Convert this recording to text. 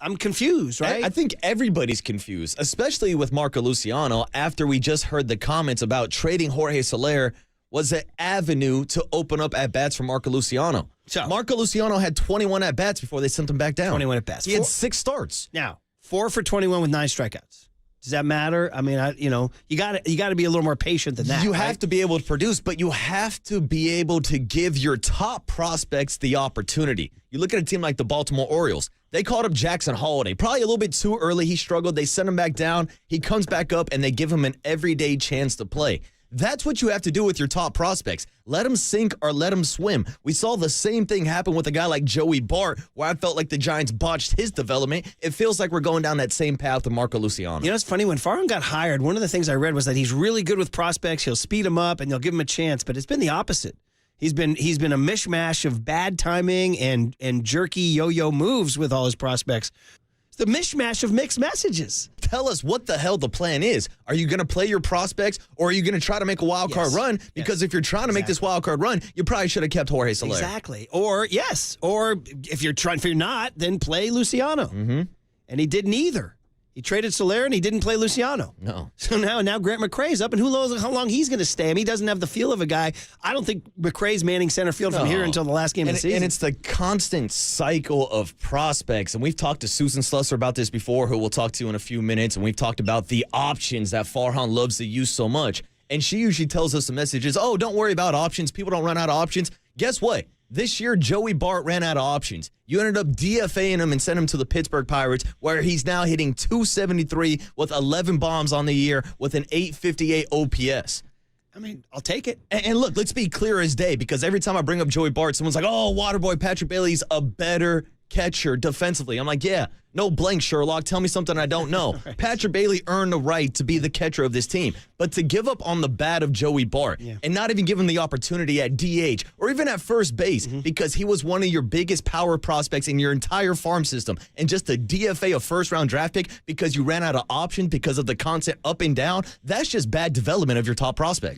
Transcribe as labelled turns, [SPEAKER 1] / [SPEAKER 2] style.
[SPEAKER 1] I'm confused, right?
[SPEAKER 2] I think everybody's confused, especially with Marco Luciano after we just heard the comments about trading Jorge Soler was an avenue to open up at-bats for Marco Luciano.
[SPEAKER 1] So-
[SPEAKER 2] Marco Luciano had 21 at-bats before they sent him back down.
[SPEAKER 1] 21 at-bats.
[SPEAKER 2] He had 6 starts.
[SPEAKER 1] Now, 4 for 21 with 9 strikeouts. Does that matter? I mean, you got to be a little more patient than that.
[SPEAKER 2] You
[SPEAKER 1] right?
[SPEAKER 2] have to be able to produce, but you have to be able to give your top prospects the opportunity. You look at a team like the Baltimore Orioles. They called up Jackson Holliday. Probably a little bit too early. He struggled. They sent him back down. He comes back up, and they give him an everyday chance to play. That's what you have to do with your top prospects. Let them sink or let them swim. We saw the same thing happen with a guy like Joey Bart, where I felt like the Giants botched his development. It feels like we're going down that same path with Marco Luciano.
[SPEAKER 1] You know, it's funny. When Farhan got hired, one of the things I read was that he's really good with prospects. He'll speed them up, and they'll give him a chance. But it's been the opposite. He's been a mishmash of bad timing and jerky yo-yo moves with all his prospects. It's the mishmash of mixed messages.
[SPEAKER 2] Tell us what the hell the plan is. Are you going to play your prospects, or are you going to try to make a wild card run? Because if you're trying to make this wild card run, you probably should have kept Jorge Soler.
[SPEAKER 1] Exactly. Or if you're not, then play Luciano. Mm-hmm. And he did neither. He traded Soler and he didn't play Luciano.
[SPEAKER 2] No.
[SPEAKER 1] So now Grant McCrae's up, and who knows how long he's going to stay. I mean, he doesn't have the feel of a guy. I don't think McCrae's manning center field from here until the last game of the season.
[SPEAKER 2] And it's the constant cycle of prospects. And we've talked to Susan Slusser about this before, who we'll talk to in a few minutes. And we've talked about the options that Farhan loves to use so much. And she usually tells us the messages, oh, don't worry about options. People don't run out of options. Guess what? This year, Joey Bart ran out of options. You ended up DFAing him and sent him to the Pittsburgh Pirates, where he's now hitting .273 with 11 bombs on the year with an .858 OPS.
[SPEAKER 1] I mean, I'll take it.
[SPEAKER 2] And look, let's be clear as day, because every time I bring up Joey Bart, someone's like, oh, Waterboy Patrick Bailey's a better catcher defensively. I'm like, yeah, no blank, Sherlock. Tell me something I don't know. Right. Patrick Bailey earned the right to be the catcher of this team. But to give up on the bat of Joey Bart and not even give him the opportunity at DH or even at first base because he was one of your biggest power prospects in your entire farm system, and just to DFA a first-round draft pick because you ran out of options because of the constant up and down, that's just bad development of your top prospect.